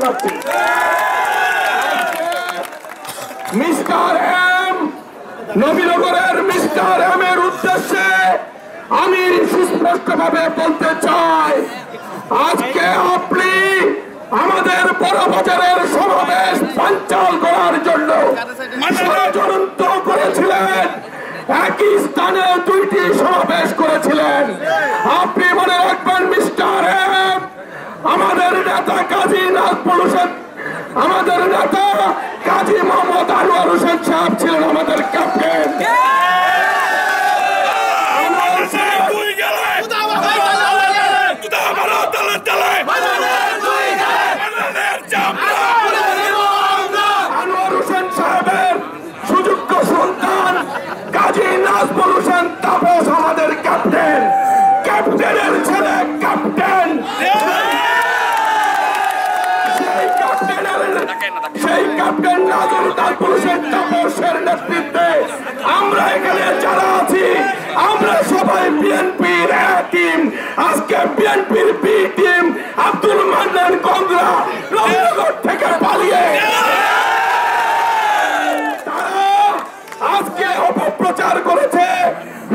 পারছি। Mister M, নবীনগরের mister M এর উদ্দেশ্যে আমি সুস্পষ্টভাবে বলতে চাই, আজকে আপনি আমাদের বড় বাজারের সমাবেশ বানচাল করার জন্য ষড়যন্ত্র করেছিলেন। একই স্থানে দুইটি সমাবেশ করেছিলেন। আপনি মনে রাখবেন মিস্টার এম, আমাদের নেতা কাজী নাজমুল হোসেন, আমাদের নেতা কাজী মোহাম্মদ আনোয়ার হোসেন সাহেব ছিলেন আমাদের ক্যাপ্টেন। আনোয়ার হোসেন সাহেবের সুযোগ্য সন্তান কাজী নাজমুল হোসেন তাপস আমাদের ক্যাপ্টেন, ক্যাপ্টেনের ছেলে ক্যাপ্টেন। সেই ক্যাপ্টেন নাজমুল হোসেন তাপসের নেতৃত্বে আমরা এখানে যারা আছি, আমরা সবাই বিএনপির এ টিম। আজকে বিএনপির বি টিম আব্দুল মান্নান কংগ্রা নবীনগর থেকে পালিয়ে তারা আজকে অপপ্রচার করেছে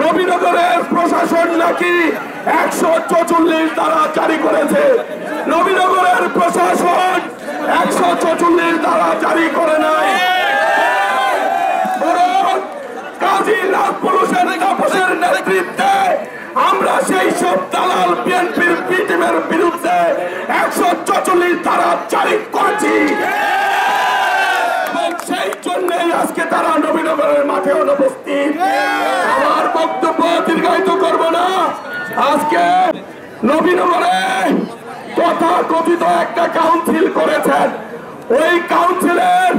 নবীনগরের প্রশাসন নাকি 144 ধারা জারি করেছে। নবীনগরের প্রশাসন 144 ধারা জারি করে নাই। কাজী নাজমুল হোসেন তাপসের নেতৃত্বে আমরা সেই সব দালাল বিএনপির বি টিমের বিরুদ্ধে 144 ধারা জারি করেছি। সেই জন্যই আজকে তারা নবীনগরের মাঠে অনুপস্থিত। আমার বক্তব্য দীর্ঘায়িত করব না। আজকে নবীনগরে তথাকথিত একটা কাউন্সিল করেছেন। ওই কাউন্সিলের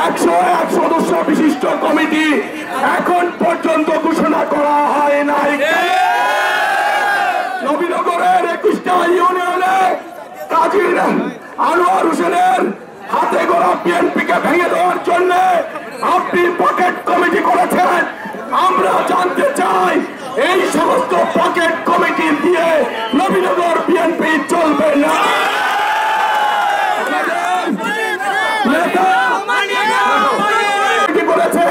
101 সদস্য বিশিষ্ট কমিটি এখন পর্যন্ত ঘোষণা করা হয় নাই। নবীনগরের 21টা ইউনিয়নে কাজী আনোয়ার হোসেনের হাতে গড়া বিএনপিকে ভেঙে দেওয়ার জন্য আপনি পকেট কমিটি করেছেন। আমরা জানতে চাই এই সমস্ত পকেট কমিটি দিয়ে নবীনগর বিএনপি চলবে না। করেছে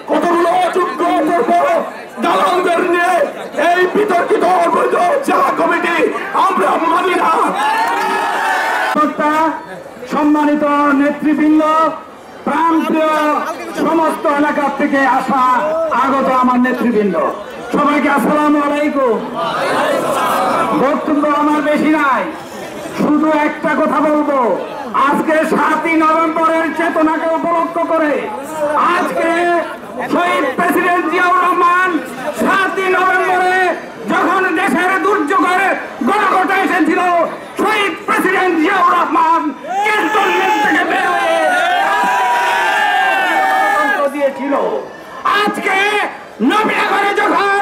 কতগুলো অযোগ্য দালালদের নিয়ে এই বিতর্কিত অবৈধ জেলা কমিটি আমরা মানি না। সম্মানিত নেতৃবৃন্দ, প্রান্তীয় সমস্ত এলাকা থেকে আসা আগত আমার নেতৃবৃন্দ, সবাইকে আসসালামু আলাইকুম। বক্তব্য আমার বেশি নাই, শুধু একটা কথা বলবো। আজকে 7ই নভেম্বরের চেতনাকে উপলক্ষ করে আজকে শহীদ প্রেসিডেন্ট জিয়াউর রহমান 7ই নভেম্বরে যখন দেশের দুর্যোগের গণঘটা এসেছিল, শহীদ প্রেসিডেন্ট জিয়াউর রহমান ক্যান্টনমেন্ট থেকে বের হয়ে দিয়েছিল। আজকে নবীনগরে যখন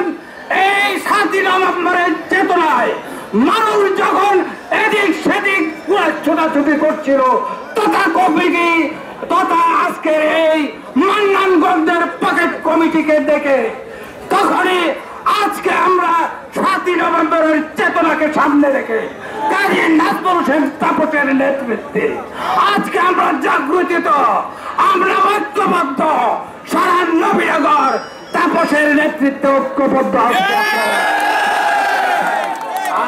এই 7ই নভেম্বরের চেতনায় মানুষ যখন এদিক সেদিক ছোটাছুটি করছিল, তথা কমিটি তথা আজকের এই মান্নানগঞ্জের পকেট কমিটিকে দেখে তখনই আজকে আমরা 7ই নভেম্বরের চেতনাকে সামনে রেখে কাজী নাজমুল হোসেন তাপসের নেতৃত্বে আজকে আমরা জাগ্রত, আমরা ঐক্যবদ্ধ, সারা নবীনগর তাপসের নেতৃত্বে ঐক্যবদ্ধ।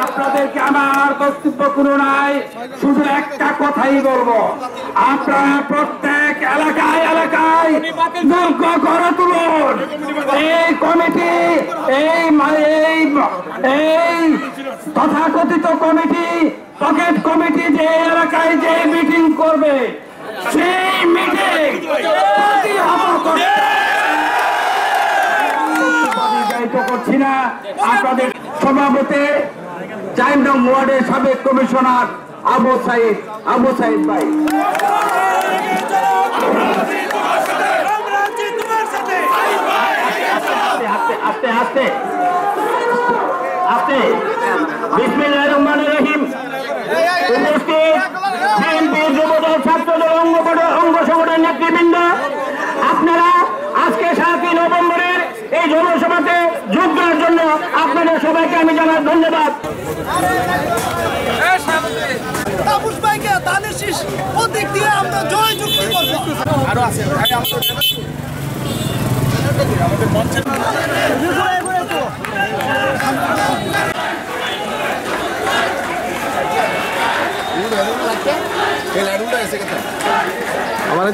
আপনাদেরকে আমার বক্তব্য কোনো নাই, শুধু একটা কথাই বলবো, আপনারা প্রত্যেক এলাকায় এলাকায় যোগ্য করে তুলুন। এই কমিটি, এই তথাকথিত কমিটি, পকেট কমিটি যে এলাকায় যে মিটিং করবে, সেই মিটিং করছি না। আপনাদের সভাপতি 4 নং ওয়ার্ডের সাবেক কমিশনার আবু সাইদ ভাই। আস্তে আস্তে আস্তে বিসমিল্লাহির রহমানির রহিম। উপস্থিত বিএনপির যুবদল, ছাত্রদল, অঙ্গ সংগঠনের নেতৃবৃন্দ, আপনারা আজকে 7ই নভেম্বরের এই জনসভাতে যোগ দেওয়ার জন্য আপনাদের সবাইকে আমি জানাই ধন্যবাদ। তাপস ভাইকে দানের শীষ প্রতীক দিয়ে আমরা জয় যুক্তি করবো। আরো আছে আমাদের মঞ্চের আমার